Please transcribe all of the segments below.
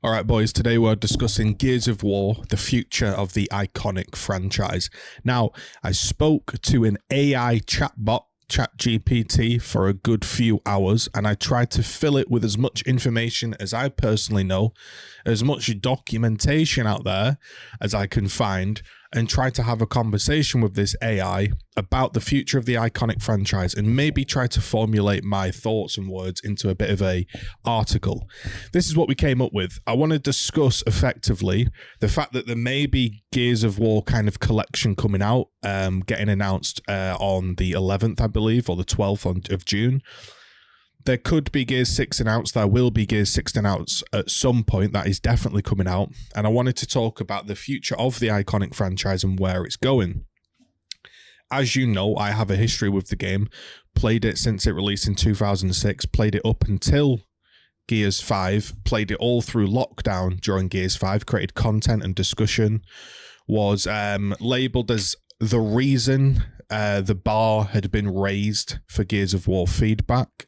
All right, boys, today we're discussing Gears of War, the future of the iconic franchise. Now, I spoke to an AI chatbot, ChatGPT, for a good few hours, and I tried to fill it with as much information as I personally know, as much documentation out there as I can find, and try to have a conversation with this AI about the future of the iconic franchise and maybe try to formulate my thoughts and words into a bit of a article. This is what we came up with. I want to discuss effectively the fact that there may be Gears of War kind of collection coming out, getting announced on the 11th, I believe, or the 12th of June. There could be Gears 6 announced. There will be Gears 6 announced at some point. That is definitely coming out. And I wanted to talk about the future of the iconic franchise and where it's going. As you know, I have a history with the game. Played it since it released in 2006. Played it up until Gears 5. Played it all through lockdown during Gears 5. Created content and discussion. Was labelled as the reason the bar had been raised for Gears of War feedback.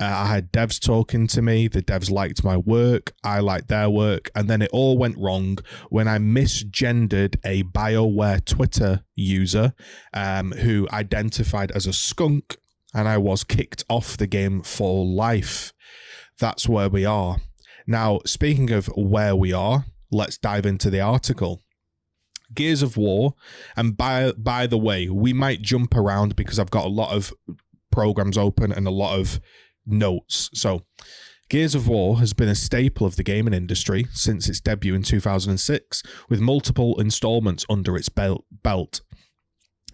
I had devs talking to me. The devs liked my work. I liked their work. And then it all went wrong when I misgendered a BioWare Twitter user who identified as a skunk, and I was kicked off the game for life. That's where we are. Now, speaking of where we are, let's dive into the article. Gears of War, and by the way, we might jump around because I've got a lot of programs open and a lot of notes. So Gears of War has been a staple of the gaming industry since its debut in 2006, with multiple installments under its belt.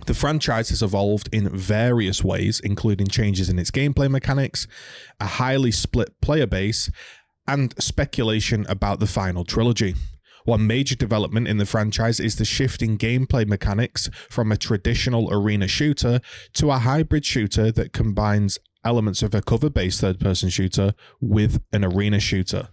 The franchise has evolved in various ways, including changes in its gameplay mechanics, a highly split player base, and speculation about the final trilogy. One major development in the franchise is the shift in gameplay mechanics from a traditional arena shooter to a hybrid shooter that combines elements of a cover-based third-person shooter with an arena shooter.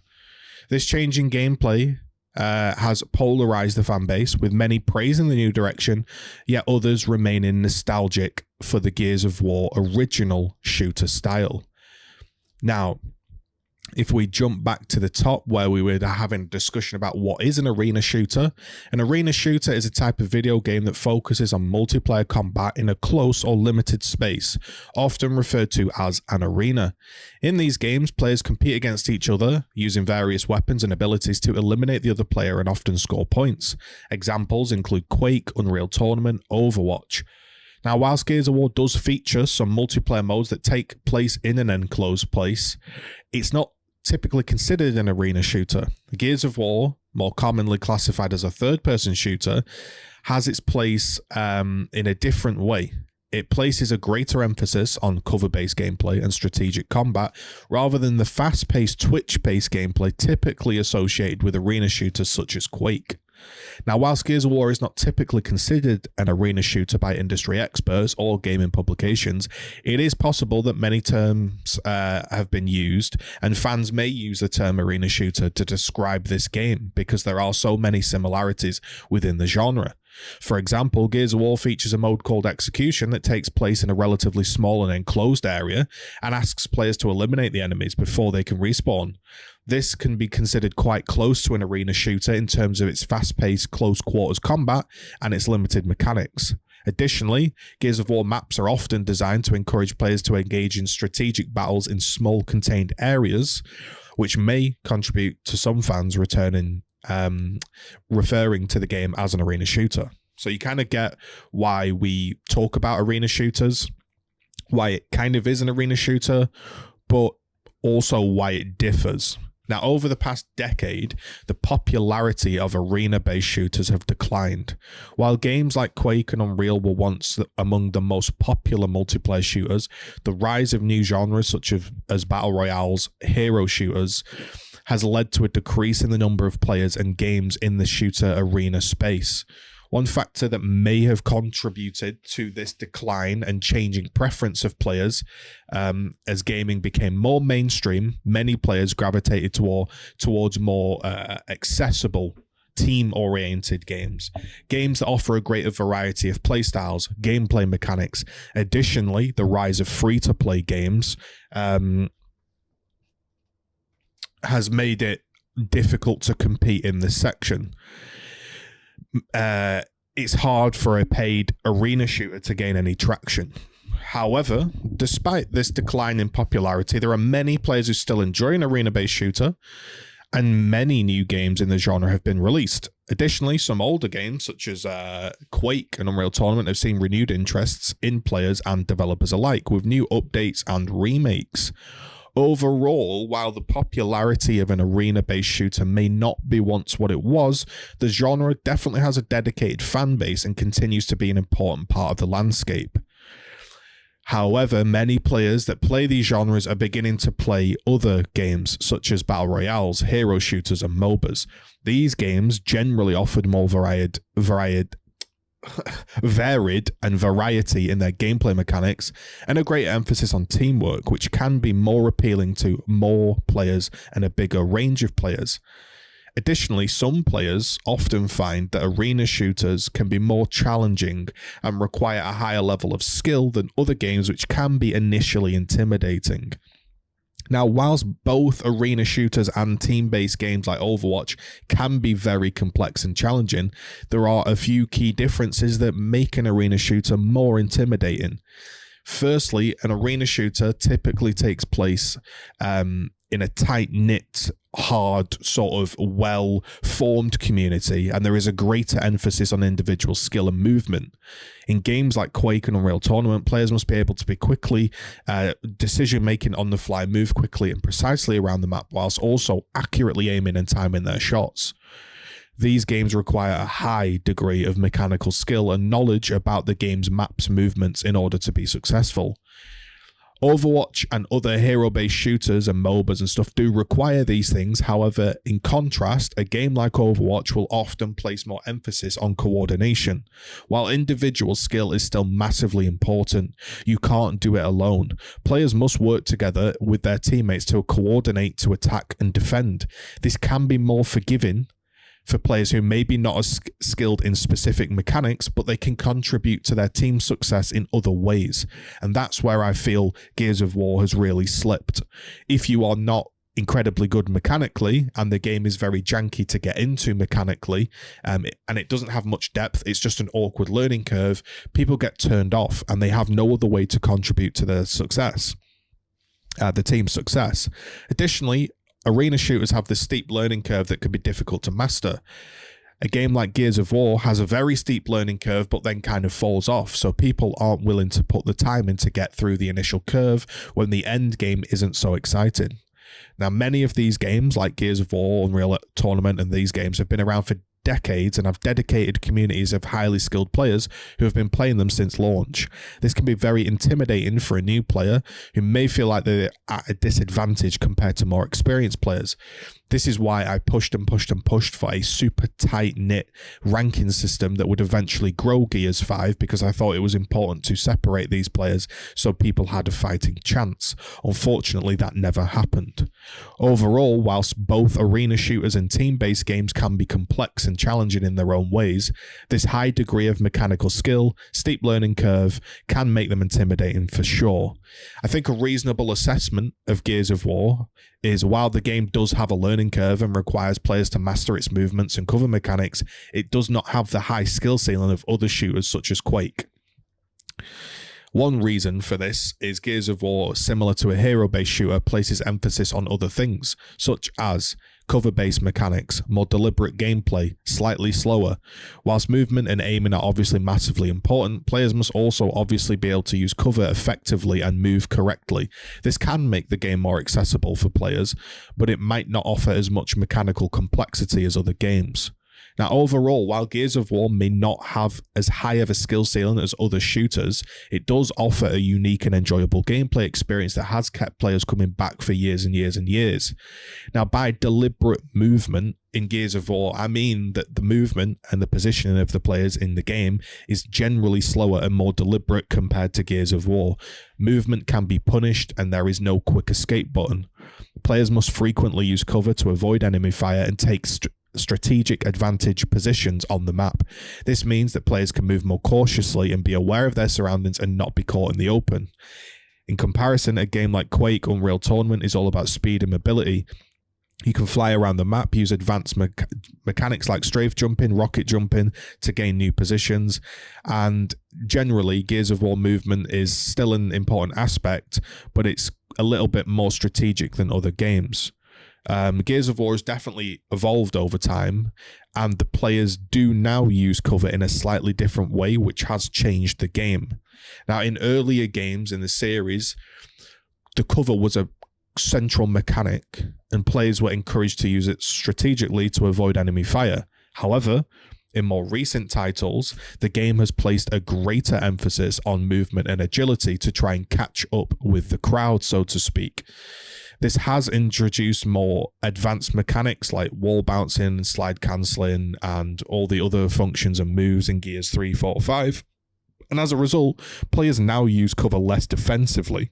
This change in gameplay has polarized the fan base, with many praising the new direction, yet others remaining nostalgic for the Gears of War original shooter style. Now, if we jump back to the top where we were having a discussion about what is an arena shooter is a type of video game that focuses on multiplayer combat in a close or limited space, often referred to as an arena. In these games, players compete against each other using various weapons and abilities to eliminate the other player and often score points. Examples include Quake, Unreal Tournament, Overwatch. Now, whilst Gears of War does feature some multiplayer modes that take place in an enclosed place, it's not typically considered an arena shooter. Gears of War, more commonly classified as a third-person shooter, has its place in a different way. It places a greater emphasis on cover-based gameplay and strategic combat, rather than the fast-paced twitch-based gameplay typically associated with arena shooters such as Quake. Now, whilst Gears of War is not typically considered an arena shooter by industry experts or gaming publications, it is possible that many terms have been used, and fans may use the term arena shooter to describe this game because there are so many similarities within the genre. For example, Gears of War features a mode called Execution that takes place in a relatively small and enclosed area and asks players to eliminate the enemies before they can respawn. This can be considered quite close to an arena shooter in terms of its fast-paced close quarters combat and its limited mechanics. Additionally, Gears of War maps are often designed to encourage players to engage in strategic battles in small contained areas, which may contribute to some fans referring to the game as an arena shooter. So you kind of get why we talk about arena shooters, why it kind of is an arena shooter, but also why it differs. Now, over the past decade, the popularity of arena-based shooters have declined. While games like Quake and Unreal were once among the most popular multiplayer shooters, the rise of new genres such as battle royales, hero shooters, has led to a decrease in the number of players and games in the shooter arena space. One factor that may have contributed to this decline and changing preference of players, as gaming became more mainstream, many players gravitated towards more accessible, team-oriented games that offer a greater variety of playstyles, gameplay mechanics. Additionally, the rise of free-to-play games has made it difficult to compete in this section. It's hard for a paid arena shooter to gain any traction. However, despite this decline in popularity, there are many players who still enjoy an arena-based shooter, and many new games in the genre have been released. Additionally, some older games such as Quake and Unreal Tournament have seen renewed interests in players and developers alike, with new updates and remakes. Overall, while the popularity of an arena-based shooter may not be once what it was, the genre definitely has a dedicated fan base and continues to be an important part of the landscape. However, many players that play these genres are beginning to play other games such as battle royales, hero shooters, and MOBAs. These games generally offered more varied and variety in their gameplay mechanics, and a great emphasis on teamwork, which can be more appealing to more players and a bigger range of players. Additionally, some players often find that arena shooters can be more challenging and require a higher level of skill than other games, which can be initially intimidating. Now, whilst both arena shooters and team-based games like Overwatch can be very complex and challenging, there are a few key differences that make an arena shooter more intimidating. Firstly, an arena shooter typically takes place in a tight-knit, hard, sort of well-formed community, and there is a greater emphasis on individual skill and movement. In games like Quake and Unreal Tournament, players must be able to be quickly, decision-making on the fly, move quickly and precisely around the map, whilst also accurately aiming and timing their shots. These games require a high degree of mechanical skill and knowledge about the game's map's movements in order to be successful. Overwatch and other hero-based shooters and MOBAs and stuff do require these things. However, in contrast, a game like Overwatch will often place more emphasis on coordination. While individual skill is still massively important, you can't do it alone. Players must work together with their teammates to coordinate to attack and defend. This can be more forgiving for players who may be not as skilled in specific mechanics, but they can contribute to their team's success in other ways. And that's where I feel Gears of War has really slipped. If you are not incredibly good mechanically, and the game is very janky to get into mechanically, and it doesn't have much depth, it's just an awkward learning curve, people get turned off and they have no other way to contribute to their success, the team's success. Additionally, arena shooters have this steep learning curve that can be difficult to master. A game like Gears of War has a very steep learning curve, but then kind of falls off, so people aren't willing to put the time in to get through the initial curve when the end game isn't so exciting. Now, many of these games, like Gears of War, Unreal Tournament, and these games have been around for decades and have dedicated communities of highly skilled players who have been playing them since launch. This can be very intimidating for a new player who may feel like they're at a disadvantage compared to more experienced players. This is why I pushed for a super tight-knit ranking system that would eventually grow Gears 5, because I thought it was important to separate these players so people had a fighting chance. Unfortunately, that never happened. Overall, whilst both arena shooters and team-based games can be complex and challenging in their own ways, this high degree of mechanical skill, steep learning curve, can make them intimidating for sure. I think a reasonable assessment of Gears of War is, while the game does have a learning curve and requires players to master its movements and cover mechanics, it does not have the high skill ceiling of other shooters such as Quake. One reason for this is Gears of War, similar to a hero-based shooter, places emphasis on other things, such as cover-based mechanics, more deliberate gameplay, slightly slower. Whilst movement and aiming are obviously massively important, players must also obviously be able to use cover effectively and move correctly. This can make the game more accessible for players, but it might not offer as much mechanical complexity as other games. Now, overall, while Gears of War may not have as high of a skill ceiling as other shooters, it does offer a unique and enjoyable gameplay experience that has kept players coming back for years and years and years. Now, by deliberate movement in Gears of War, I mean that the movement and the positioning of the players in the game is generally slower and more deliberate compared to Gears of War. Movement can be punished and there is no quick escape button. Players must frequently use cover to avoid enemy fire and take strategic advantage positions on the map. This means that players can move more cautiously and be aware of their surroundings and not be caught in the open. In comparison, a game like Quake, Unreal Tournament is all about speed and mobility. You can fly around the map, use advanced mechanics like strafe jumping, rocket jumping to gain new positions, and generally Gears of War movement is still an important aspect, but it's a little bit more strategic than other games. Gears of War has definitely evolved over time, and the players do now use cover in a slightly different way, which has changed the game. Now, in earlier games in the series, the cover was a central mechanic, and players were encouraged to use it strategically to avoid enemy fire. However, in more recent titles, the game has placed a greater emphasis on movement and agility to try and catch up with the crowd, so to speak. This has introduced more advanced mechanics like wall bouncing, slide cancelling, and all the other functions and moves in Gears 3, 4, 5. And as a result, players now use cover less defensively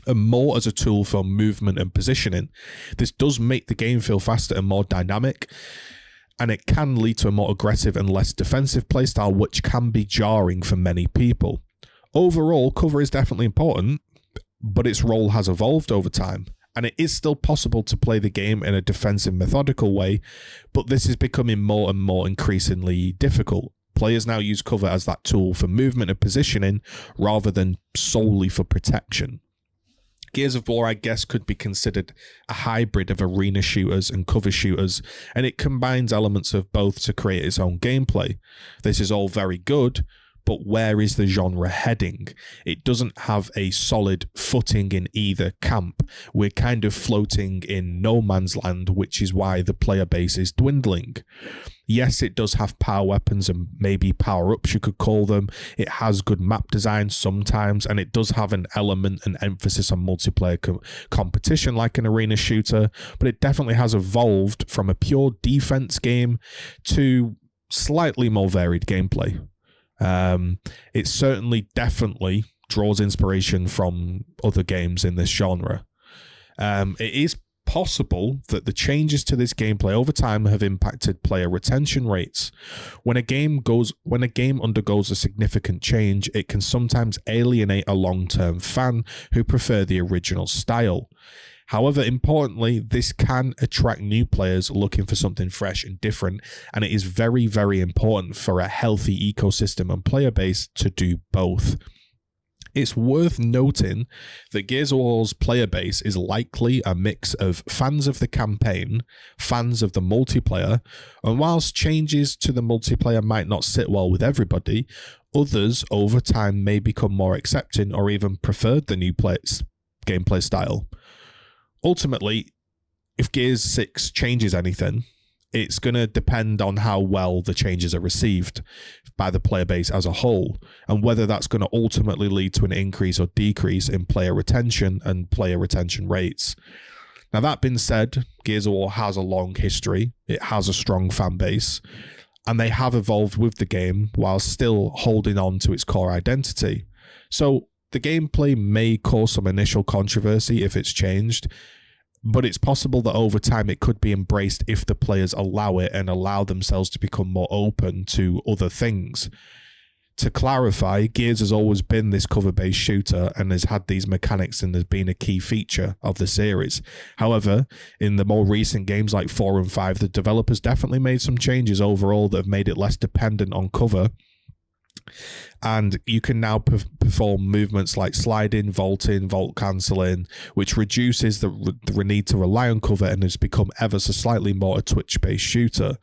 and more as a tool for movement and positioning. This does make the game feel faster and more dynamic, and it can lead to a more aggressive and less defensive playstyle, which can be jarring for many people. Overall, cover is definitely important, but its role has evolved over time, and it is still possible to play the game in a defensive, methodical way, but this is becoming more and more increasingly difficult. Players now use cover as that tool for movement and positioning rather than solely for protection. Gears of War, I guess, could be considered a hybrid of arena shooters and cover shooters, and it combines elements of both to create its own gameplay. This is all very good, but where is the genre heading? It doesn't have a solid footing in either camp. We're kind of floating in no man's land, which is why the player base is dwindling. Yes, it does have power weapons and maybe power-ups, you could call them. It has good map design sometimes, and it does have an element and emphasis on multiplayer competition like an arena shooter, but it definitely has evolved from a pure defense game to slightly more varied gameplay. It certainly definitely draws inspiration from other games in this genre. It is possible that the changes to this gameplay over time have impacted player retention rates. When a game undergoes a significant change, it can sometimes alienate a long-term fan who prefer the original style. However, importantly, this can attract new players looking for something fresh and different, and it is very, very important for a healthy ecosystem and player base to do both. It's worth noting that Gears of War's player base is likely a mix of fans of the campaign, fans of the multiplayer, and whilst changes to the multiplayer might not sit well with everybody, others over time may become more accepting or even prefer the new gameplay style. Ultimately, if Gears 6 changes anything, it's going to depend on how well the changes are received by the player base as a whole, and whether that's going to ultimately lead to an increase or decrease in player retention and player retention rates. Now, that being said, Gears of War has a long history, it has a strong fan base, and they have evolved with the game while still holding on to its core identity. So the gameplay may cause some initial controversy if it's changed, but it's possible that over time it could be embraced if the players allow it and allow themselves to become more open to other things. To clarify, Gears has always been this cover-based shooter and has had these mechanics and has been a key feature of the series. However, in the more recent games like 4 and 5, the developers definitely made some changes overall that have made it less dependent on cover. And you can now perform movements like sliding, vaulting, vault cancelling, which reduces the need to rely on cover and has become ever so slightly more a twitch-based shooter.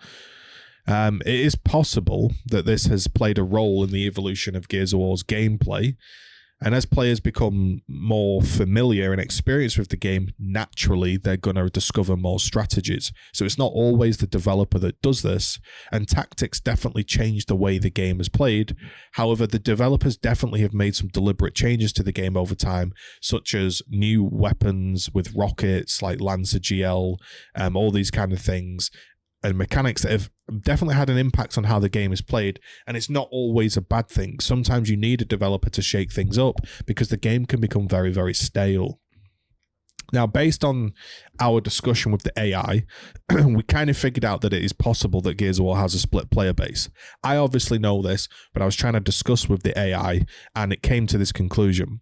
It is possible that this has played a role in the evolution of Gears of War's gameplay, and as players become more familiar and experienced with the game, naturally they're going to discover more strategies. So it's not always the developer that does this, and tactics definitely change the way the game is played. However, the developers definitely have made some deliberate changes to the game over time, such as new weapons with rockets like Lancer GL, all these kind of things, and mechanics that have definitely had an impact on how the game is played, and it's not always a bad thing. Sometimes you need a developer to shake things up because the game can become very, very stale. Now, based on our discussion with the AI, we kind of figured out that it is possible that Gears of War has a split player base. I obviously know this, but I was trying to discuss with the AI, and it came to this conclusion.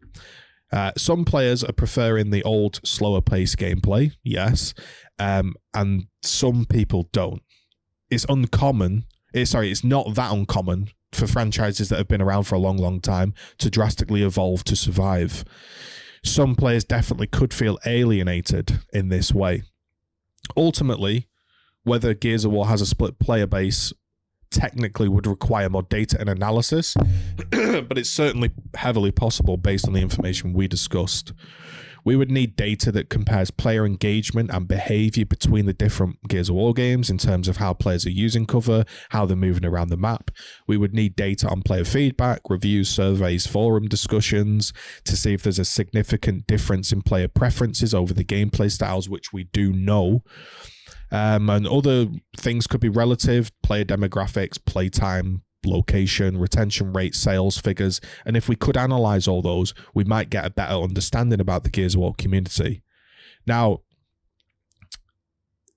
Some players are preferring the old, slower paced gameplay, yes, and some people don't. It's uncommon. It's not that uncommon for franchises that have been around for a long, long time to drastically evolve to survive. Some players definitely could feel alienated in this way. Ultimately, whether Gears of War has a split player base technically would require more data and analysis, but it's certainly heavily possible based on the information we discussed. We would need data that compares player engagement and behavior between the different Gears of War games in terms of how players are using cover, how they're moving around the map. We would need data on player feedback, reviews, surveys, forum discussions to see if there's a significant difference in player preferences over the gameplay styles, which we do know. And other things could be relative: player demographics, playtime, location, retention rate, sales figures. And if we could analyze all those, we might get a better understanding about the Gears of War community. Now,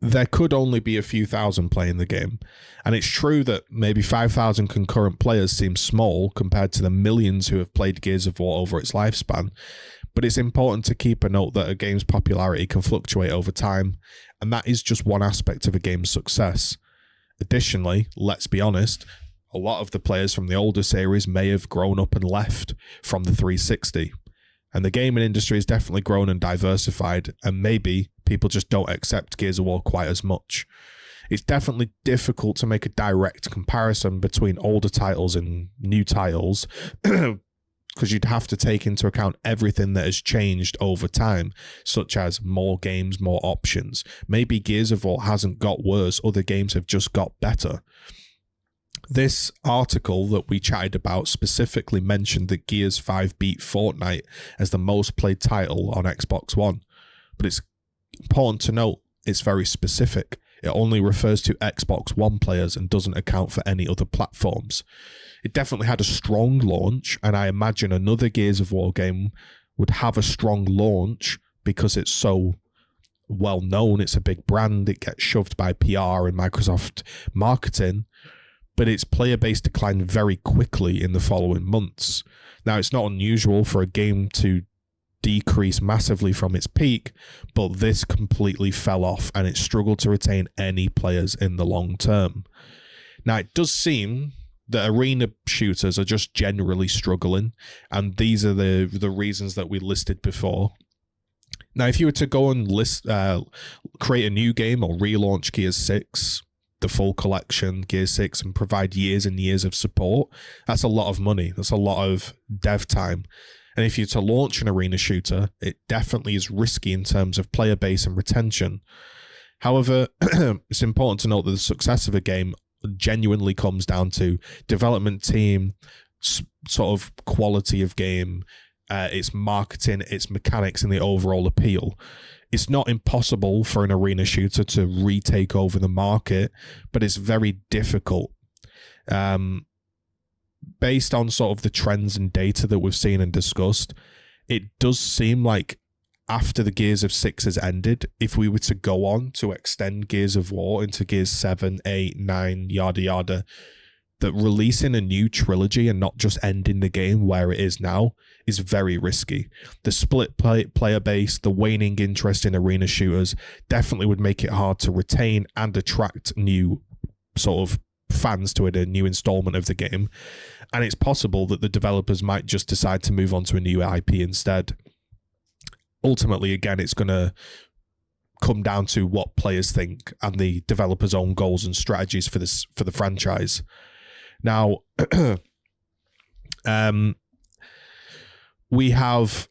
there could only be a few thousand playing the game. And it's true that maybe 5,000 concurrent players seem small compared to the millions who have played Gears of War over its lifespan. But it's important to keep a note that a game's popularity can fluctuate over time, and that is just one aspect of a game's success. Additionally, let's be honest, a lot of the players from the older series may have grown up and left from the 360, and the gaming industry has definitely grown and diversified, and maybe people just don't accept Gears of War quite as much. It's definitely difficult to make a direct comparison between older titles and new titles, because you'd have to take into account everything that has changed over time, such as more games, more options. Maybe Gears of War hasn't got worse, other games have just got better. This article that we chatted about specifically mentioned that Gears 5 beat Fortnite as the most played title on Xbox One, but it's important to note it's very specific. It only refers to Xbox One players and doesn't account for any other platforms. It definitely had a strong launch, and I imagine another Gears of War game would have a strong launch because it's so well known. It's a big brand. It gets shoved by PR and Microsoft marketing, but its player base declined very quickly in the following months. Now, it's not unusual for a game to decrease massively from its peak, but this completely fell off and it struggled to retain any players in the long term. Now, it does seem that arena shooters are just generally struggling, and these are the reasons that we listed before. Now, if you were to go and create a new game or relaunch Gears 6, the full collection, Gears 6, and provide years and years of support, that's a lot of money. That's a lot of dev time. And if you're to launch an arena shooter, it definitely is risky in terms of player base and retention. However, it's important to note that the success of a game genuinely comes down to development team, sort of quality of game, its marketing, its mechanics, and the overall appeal. It's not impossible for an arena shooter to retake over the market, but it's very difficult. Based on sort of the trends and data that we've seen and discussed, it does seem like after the Gears of 6 has ended, if we were to go on to extend Gears of War into Gears 7, 8, 9, yada yada, that releasing a new trilogy and not just ending the game where it is now is very risky. The split player base, the waning interest in arena shooters definitely would make it hard to retain and attract new sort of fans to it, a new installment of the game. And it's possible that the developers might just decide to move on to a new IP instead. Ultimately, again, it's going to come down to what players think and the developers' own goals and strategies for the franchise. Now, we have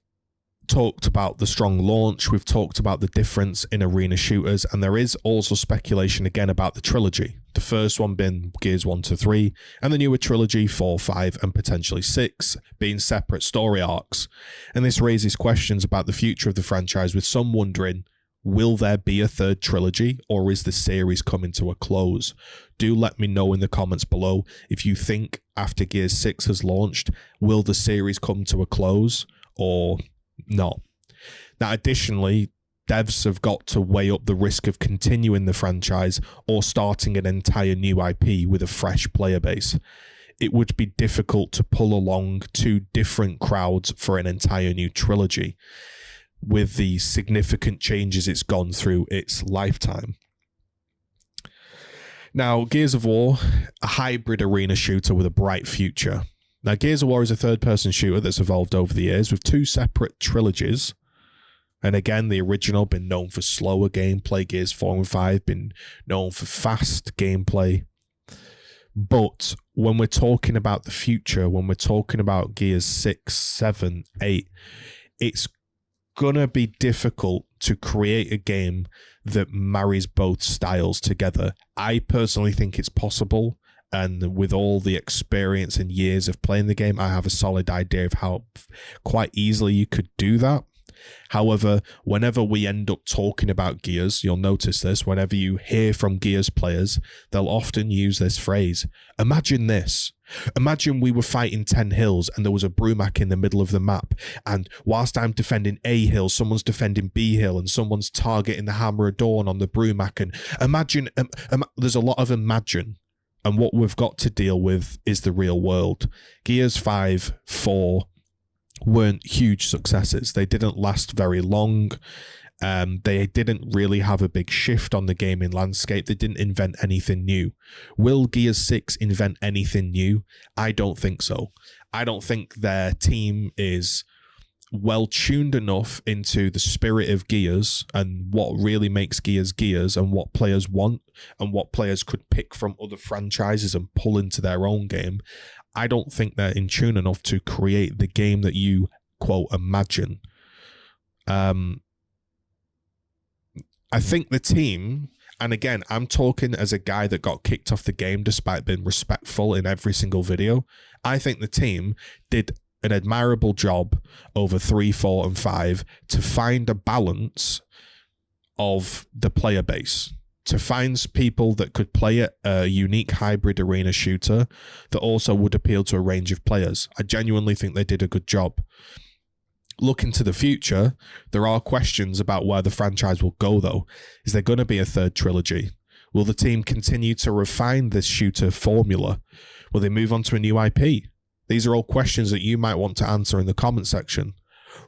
talked about the strong launch, we've talked about the difference in arena shooters, and there is also speculation again about the trilogy. The first one being Gears 1 to 3, and the newer trilogy 4, 5, and potentially 6 being separate story arcs. And this raises questions about the future of the franchise, with some wondering, will there be a third trilogy, or is the series coming to a close? Do let me know in the comments below if you think after Gears 6 has launched, will the series come to a close or not? Now, additionally, devs have got to weigh up the risk of continuing the franchise or starting an entire new IP with a fresh player base. it would be difficult to pull along two different crowds for an entire new trilogy with the significant changes it's gone through its lifetime. Now, Gears of War, a hybrid arena shooter with a bright future. Now, Gears of War is a third-person shooter that's evolved over the years with two separate trilogies. And again, the original been known for slower gameplay. Gears 4 and 5 been known for fast gameplay. But when we're talking about the future, when we're talking about Gears 6, 7, 8, it's going to be difficult to create a game that marries both styles together. I personally think it's possible. And with all the experience and years of playing the game, I have a solid idea of how quite easily you could do that. However, whenever we end up talking about Gears, you'll notice this, whenever you hear from Gears players, they'll often use this phrase. Imagine this. Imagine we were fighting 10 hills and there was a Brumac in the middle of the map, and whilst I'm defending A hill, someone's defending B hill, and someone's targeting the Hammer of Dawn on the Brumac. And imagine, there's a lot of imagine. And what we've got to deal with is the real world. Gears 5, 4, weren't huge successes. They didn't last very long. They didn't really have a big shift on the gaming landscape. They didn't invent anything new. Will Gears 6 invent anything new? I don't think so. I don't think their team is well tuned enough into the spirit of Gears and what really makes Gears Gears and what players want and what players could pick from other franchises and pull into their own game. I don't think they're in tune enough to create the game that you, quote, imagine. I think the team, and again, I'm talking as a guy that got kicked off the game despite being respectful in every single video. I think the team did an admirable job over 3, 4, and 5 to find a balance of the player base, to find people that could play it, a unique hybrid arena shooter that also would appeal to a range of players. I genuinely think they did a good job. Looking to the future, there are questions about where the franchise will go, though. Is there going to be a third trilogy? Will the team continue to refine this shooter formula? Will they move on to a new IP? These are all questions that you might want to answer in the comment section.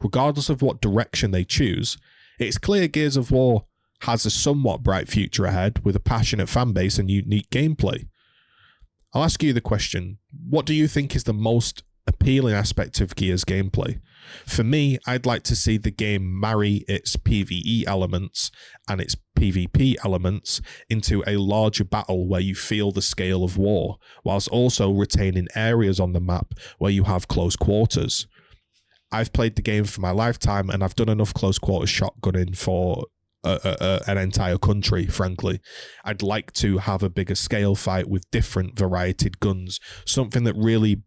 Regardless of what direction they choose, it's clear Gears of War has a somewhat bright future ahead with a passionate fan base and unique gameplay. I'll ask you the question, what do you think is the most appealing aspect of Gears gameplay? For me, I'd like to see the game marry its PvE elements and its PvP elements into a larger battle where you feel the scale of war, whilst also retaining areas on the map where you have close quarters. I've played the game for my lifetime and I've done enough close quarters shotgunning for an entire country, frankly. I'd like to have a bigger scale fight with different varieted guns, something that really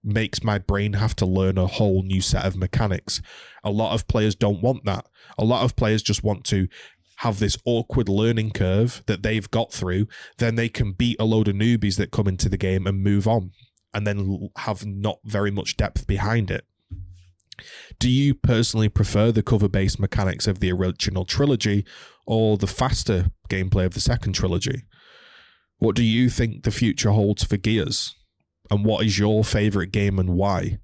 makes my brain have to learn a whole new set of mechanics. A lot of players don't want that. A lot of players just want to have this awkward learning curve that they've got through, then they can beat a load of newbies that come into the game and move on, and then have not very much depth behind it. Do you personally prefer the cover-based mechanics of the original trilogy or the faster gameplay of the second trilogy? What do you think the future holds for Gears? And what is your favourite game and why?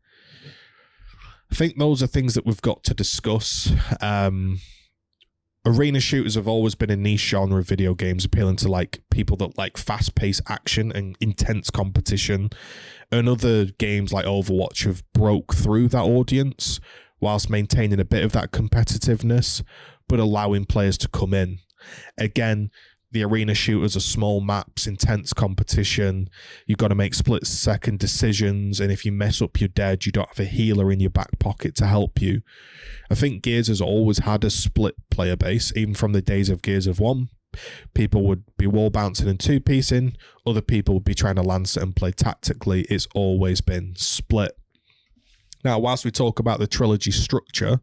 I think those are things that we've got to discuss. Arena shooters have always been a niche genre of video games, appealing to like people that like fast-paced action and intense competition. And other games like Overwatch have broke through that audience whilst maintaining a bit of that competitiveness, but allowing players to come in. Again, the arena shooters are small maps, intense competition. You've got to make split-second decisions, and if you mess up, you're dead. You don't have a healer in your back pocket to help you. I think Gears has always had a split player base, even from the days of Gears of 1. People would be wall bouncing and two-piecing. Other people would be trying to lance it and play tactically. It's always been split. Now, whilst we talk about the trilogy structure,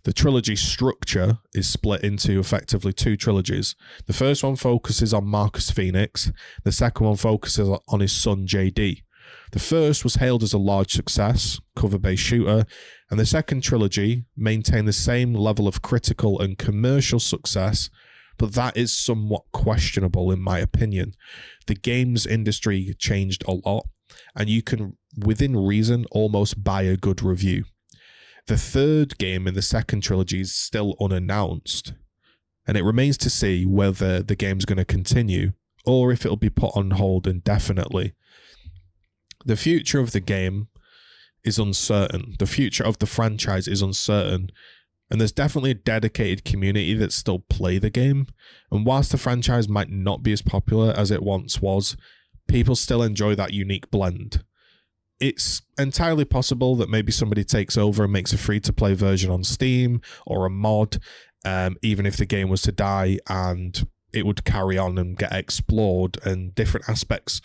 the trilogy structure is split into effectively two trilogies. The first one focuses on Marcus Phoenix. The second one focuses on his son, JD. The first was hailed as a large success, cover-based shooter, and the second trilogy maintained the same level of critical and commercial success, but that is somewhat questionable in my opinion. The games industry changed a lot. and you can, within reason, almost buy a good review. The third game in the second trilogy is still unannounced, and it remains to see whether the game's going to continue or if it'll be put on hold indefinitely. The future of the game is uncertain. The future of the franchise is uncertain, and there's definitely a dedicated community that still play the game. And whilst the franchise might not be as popular as it once was, people still enjoy that unique blend. It's entirely possible that maybe somebody takes over and makes a free-to-play version on Steam or a mod, even if the game was to die, and it would carry on and get explored and different aspects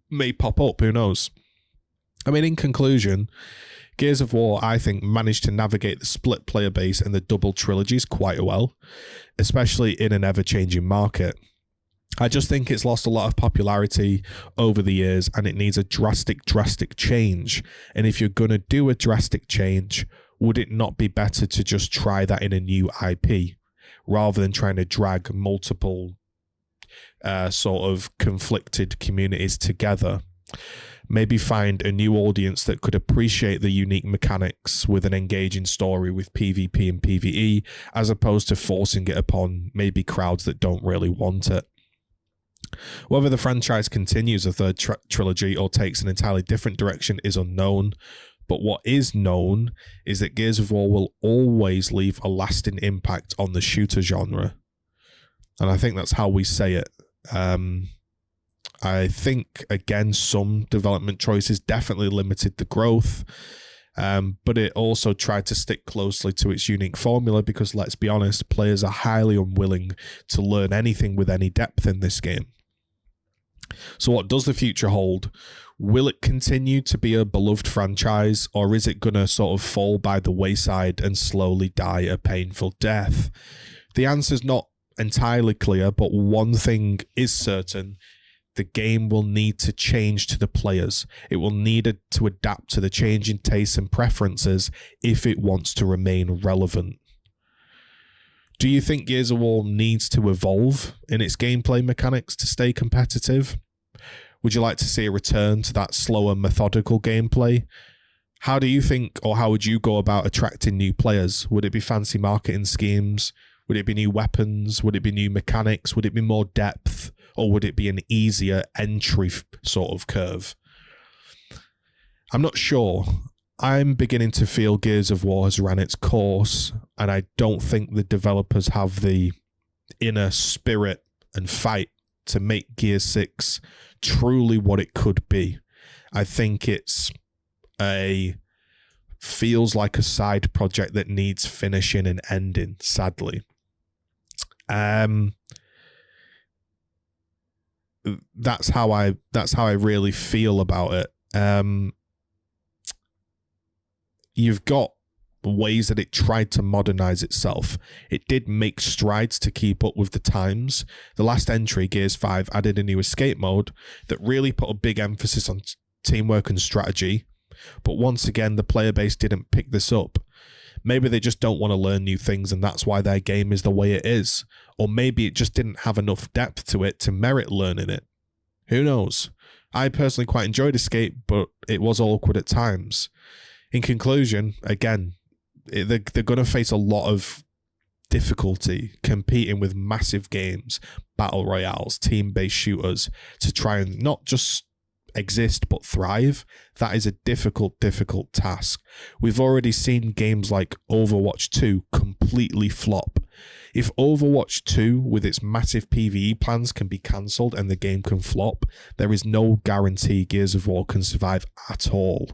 may pop up, who knows. I mean, in conclusion, Gears of War, I think, managed to navigate the split player base and the double trilogies quite well, especially in an ever-changing market. I just think it's lost a lot of popularity over the years, and it needs a drastic change. And if you're going to do a drastic change, would it not be better to just try that in a new IP, rather than trying to drag multiple sort of conflicted communities together? Maybe find a new audience that could appreciate the unique mechanics with an engaging story with PvP and PvE, as opposed to forcing it upon maybe crowds that don't really want it. Whether the franchise continues a third trilogy or takes an entirely different direction is unknown, but what is known is that Gears of War will always leave a lasting impact on the shooter genre. And I think that's how we say it. I think, again, some development choices definitely limited the growth, but it also tried to stick closely to its unique formula because, let's be honest, players are highly unwilling to learn anything with any depth in this game. So what does the future hold? Will it continue to be a beloved franchise, or is it going to sort of fall by the wayside and slowly die a painful death? The answer's not entirely clear, but one thing is certain. The game will need to change to the players. It will need to adapt to the changing tastes and preferences if it wants to remain relevant. Do you think Gears of War needs to evolve in its gameplay mechanics to stay competitive? Would you like to see a return to that slower, methodical gameplay? How do you think, or how would you go about attracting new players? Would it be fancy marketing schemes? Would it be new weapons? Would it be new mechanics? Would it be more depth? Or would it be an easier entry sort of curve? I'm not sure. I'm beginning to feel Gears of War has ran its course, and I don't think the developers have the inner spirit and fight to make Gears 6 truly what it could be. I think feels like a side project that needs finishing and ending, sadly. That's how I really feel about it. You've got ways that it tried to modernize itself. It did make strides to keep up with the times. The last entry, Gears 5, added a new escape mode that really put a big emphasis on teamwork and strategy. But once again, the player base didn't pick this up. Maybe they just don't want to learn new things, and that's why their game is the way it is. Or maybe it just didn't have enough depth to it to merit learning it. Who knows? I personally quite enjoyed Escape, but it was awkward at times. In conclusion, again, they're going to face a lot of difficulty competing with massive games, battle royales, team-based shooters, to try and not just exist but thrive. That is a difficult task. We've already seen games like Overwatch 2 completely flop. If Overwatch 2 with its massive PvE plans can be cancelled and the game can flop, there is no guarantee Gears of War can survive at all.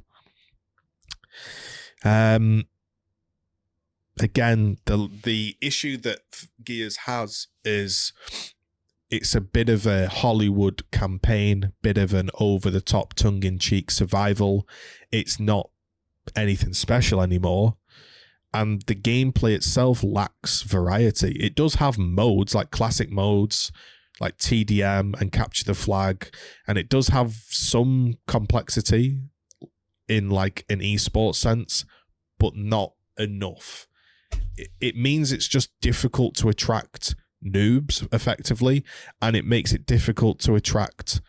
Again, the issue that Gears has is it's a bit of a Hollywood campaign, bit of an over-the-top, tongue-in-cheek survival. It's not anything special anymore. And the gameplay itself lacks variety. It does have modes, like classic modes, like TDM and Capture the Flag. And it does have some complexity in like an esports sense, but not enough. It means it's just difficult to attract noobs effectively, and it makes it difficult to attract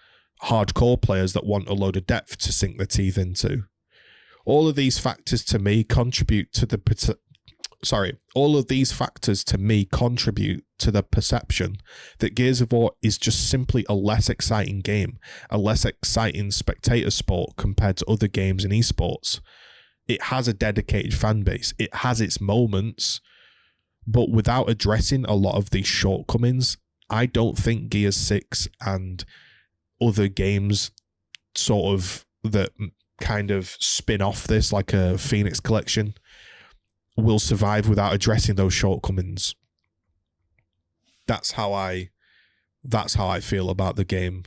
hardcore players that want a load of depth to sink their teeth into. All of these factors to me contribute to the perception that Gears of War is just simply a less exciting game, a less exciting spectator sport compared to other games in esports. It has a dedicated fan base. It has its moments, but without addressing a lot of these shortcomings, I don't think Gears 6 and other games sort of that kind of spin off this, like a Phoenix Collection, will survive without addressing those shortcomings. That's how I feel about the game.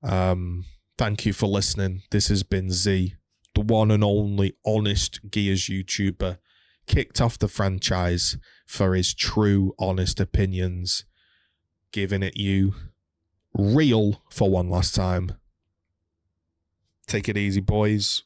Thank you for listening. This has been Z, the one and only honest Gears YouTuber, kicked off the franchise for his true, honest opinions, giving it you real for one last time. Take it easy, boys.